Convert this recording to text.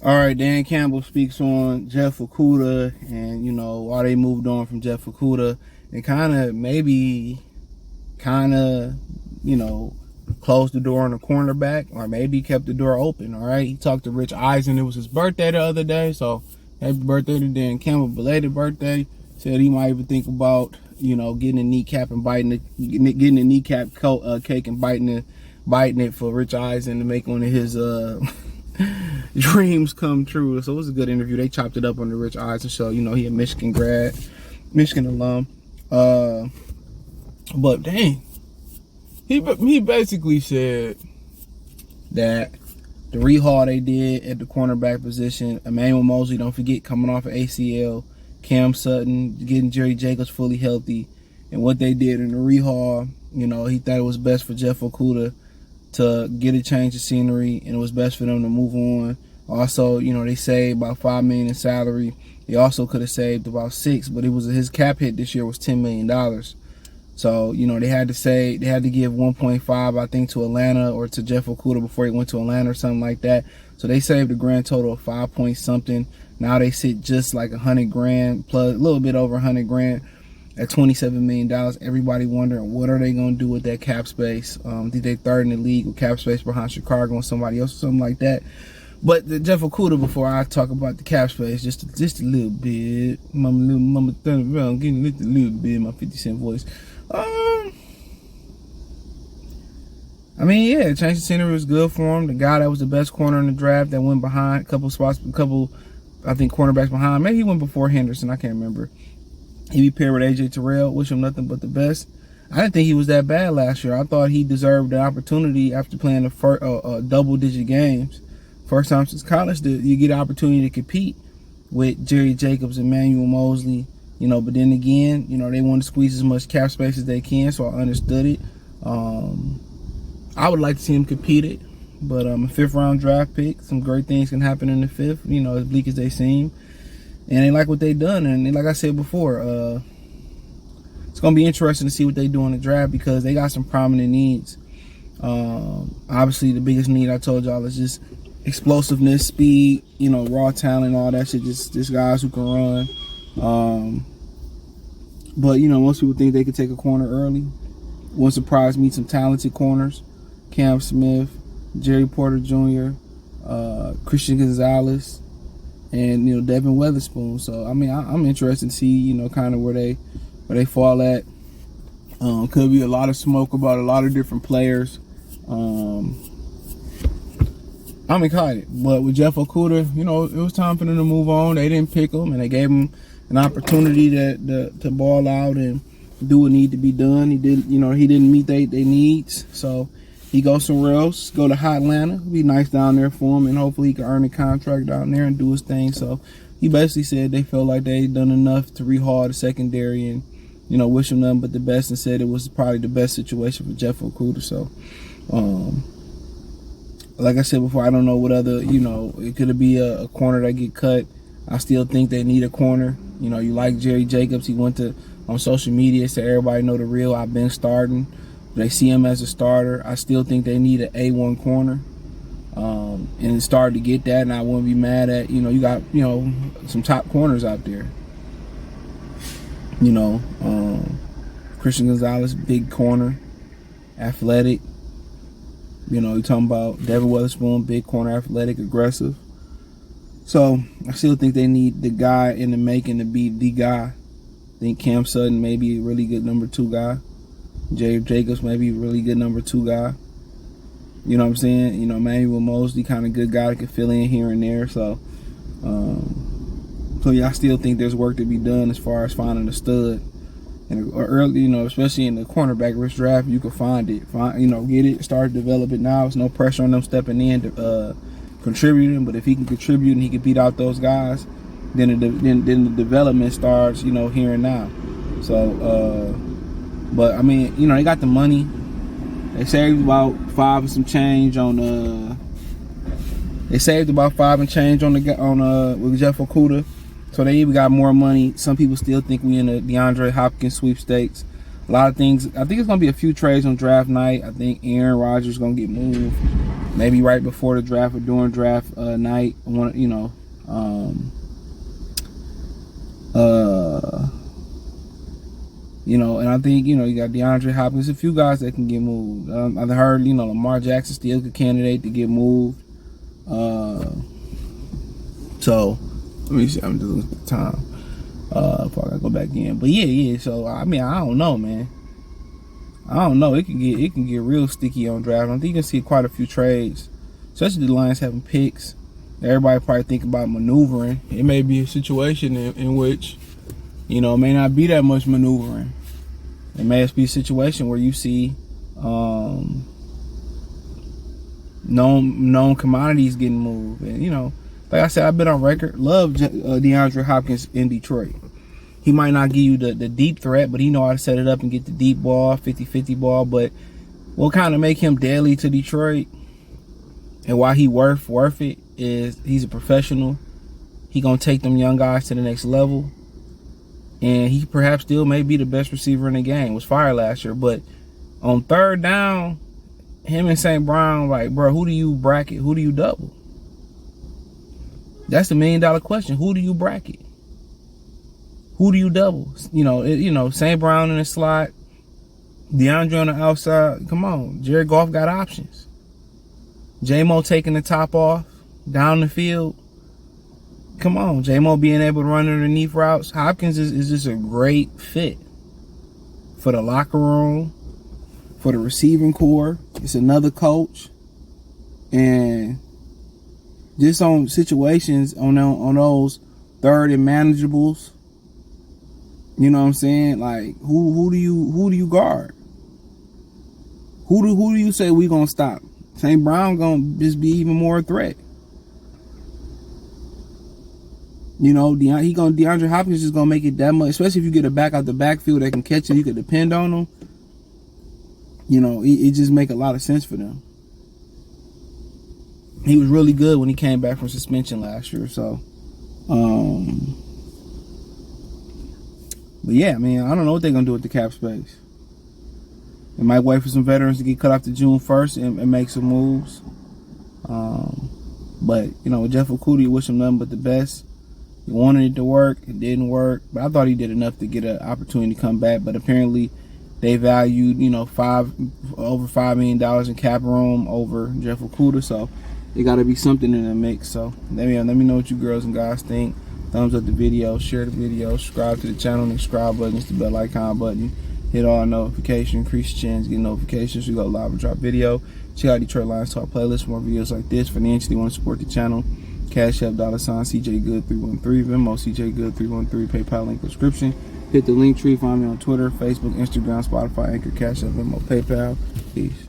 All right, Dan Campbell speaks on Jeff Okudah and, why they moved on from Jeff Okudah and kind of, closed the door on the cornerback or maybe kept the door open, all right? He talked to Rich Eisen. It was his birthday the other day, so happy birthday to Dan Campbell, belated birthday. Said he might even think about, getting a kneecap and getting a kneecap cake and biting it for Rich Eisen to make one of his dreams come true. So it was a good interview. They chopped it up on the Rich Eisen show. He a Michigan grad, Michigan alum. But dang, he basically said that the rehaul they did at the cornerback position, Emmanuel Mosley, don't forget, coming off of ACL, Cam Sutton, getting Jerry Jacobs fully healthy, and what they did in the rehaul, he thought it was best for Jeff Okudah to get a change of scenery, and it was best for them to move on. Also, they saved about $5 million in salary. They also could have saved about $6 million, but his cap hit this year was $10 million. So, they had to give 1.5, I think, to Atlanta or to Jeff Okudah before he went to Atlanta or something like that. So they saved a grand total of 5 point something. Now they sit just like $100,000 plus a little bit over $100,000 at $27 million. Everybody wondering, what are they going to do with that cap space? Think they third in the league with cap space behind Chicago and somebody else or something like that. But the Jeff Okudah, before I talk about the cap space, just a little bit. Mama turn around, getting a little bit, my 50 Cent voice. Change the scenery was good for him. The guy that was the best corner in the draft that went behind, a couple, I think, cornerbacks behind. Maybe he went before Henderson, I can't remember. He be paired with AJ Terrell. Wish him nothing but the best. I didn't think he was that bad last year. I thought he deserved the opportunity after playing the double-digit games. First time since college, you get an opportunity to compete with Jerry Jacobs and Emmanuel Mosley. But then again, they want to squeeze as much cap space as they can, so I understood it. I would like to see him compete it, but a fifth-round draft pick, some great things can happen in the fifth, as bleak as they seem. And they like what they done, and like I said before, it's going to be interesting to see what they do in the draft because they got some prominent needs. Obviously, the biggest need I told y'all is just explosiveness, speed, raw talent, all that shit, just guys who can run. But, most people think they could take a corner early. Wouldn't surprise me, some talented corners. Cam Smith, Jerry Porter Jr., Christian Gonzalez, and, Devin Weatherspoon. So, I'm interested to see, kind of where they fall at. Could be a lot of smoke about a lot of different players. I'm excited. But with Jeff Okudah, it was time for them to move on. They didn't pick him, and they gave him an opportunity to ball out and do what needed to be done. He didn't meet their needs. So he goes somewhere else, go to hot Atlanta. It'll be nice down there for him, and hopefully he can earn a contract down there and do his thing. So he basically said they felt like they done enough to rehaul the secondary and, wish him nothing but the best, and said it was probably the best situation for Jeff Okudah. So, like I said before, I don't know what other, it could be a corner that get cut. I still think they need a corner. You like Jerry Jacobs. He went on social media, so everybody know the real. I've been starting. They see him as a starter. I still think they need an A1 corner. And it started to get that, and I wouldn't be mad at, you got, some top corners out there. Christian Gonzalez, big corner, athletic. You're talking about Devin Weatherspoon, big corner, athletic, aggressive. So I still think they need the guy in the making to be the guy. I think Cam Sutton may be a really good number 2 guy. Jerry Jacobs may be a really good number 2 guy. You know what I'm saying? Emmanuel Mosley, kind of good guy that can fill in here and there. So, I still think there's work to be done as far as finding a stud. And early, especially in the cornerback rich draft, you can find it. Get it, start to develop it now. There's no pressure on them stepping in to contributing. But if he can contribute and he can beat out those guys, then the development starts, here and now. So, but they got the money. They saved about 5 and some change on. They saved about 5 and change on with Jeff Okudah. So they even got more money. Some people still think we in a DeAndre Hopkins sweepstakes. A lot of things. I think it's gonna be a few trades on draft night. I think Aaron Rodgers is gonna get moved. maybe right before the draft or during draft night. And I think, you got DeAndre Hopkins, a few guys that can get moved. I've heard, Lamar Jackson still a candidate to get moved. So let me see, I'm doing the time. Before I go back in. But yeah. So I don't know, man. I don't know. It can get real sticky on draft. I think you can see quite a few trades, especially the Lions having picks. Everybody probably think about maneuvering. It may be a situation in which, it may not be that much maneuvering. It may just be a situation where you see known commodities getting moved. And, like I said, I've been on record, love DeAndre Hopkins in Detroit. He might not give you the deep threat, but he know how to set it up and get the deep ball, 50-50 ball. But what kind of make him deadly to Detroit and why he worth it is he's a professional. He going to take them young guys to the next level. And he perhaps still may be the best receiver in the game. Was fired last year. But on third down, him and St. Brown, like, bro, who do you bracket? Who do you double? That's the $1 million question. Who do you bracket? Who do you double? St. Brown in the slot, DeAndre on the outside. Come on, Jared Goff got options. J-Mo taking the top off down the field. Come on, J-Mo being able to run underneath routes. Hopkins is just a great fit for the locker room, for the receiving core. It's another coach, and just on situations on those third and manageables. You know what I'm saying? Like, who do you guard? Who do you say we gonna stop? St. Brown gonna just be even more a threat. DeAndre Hopkins is gonna make it that much, especially if you get a back out the backfield that can catch it, you can depend on him. It just make a lot of sense for them. He was really good when he came back from suspension last year, so but yeah, I don't know what they're gonna do with the cap space. They might wait for some veterans to get cut off to June 1st and make some moves. But with Jeff Okudah, you wish him nothing but the best. He wanted it to work, it didn't work, but I thought he did enough to get an opportunity to come back. But apparently, they valued over $5 million in cap room over Jeff Okudah, so there got to be something in the mix. So let me know what you girls and guys think. Thumbs up the video, share the video, subscribe to the channel, and the subscribe button, it's the bell icon button. Hit all notifications, increase your chance, get notifications. We go live and drop video. Check out Detroit Lions Talk playlist for more videos like this. Financially, want to support the channel? Cash App, $sign CJ Good 313, Venmo CJ Good 313, PayPal link description. Hit the link tree, find me on Twitter, Facebook, Instagram, Spotify, Anchor, Cash App, Venmo, PayPal. Peace.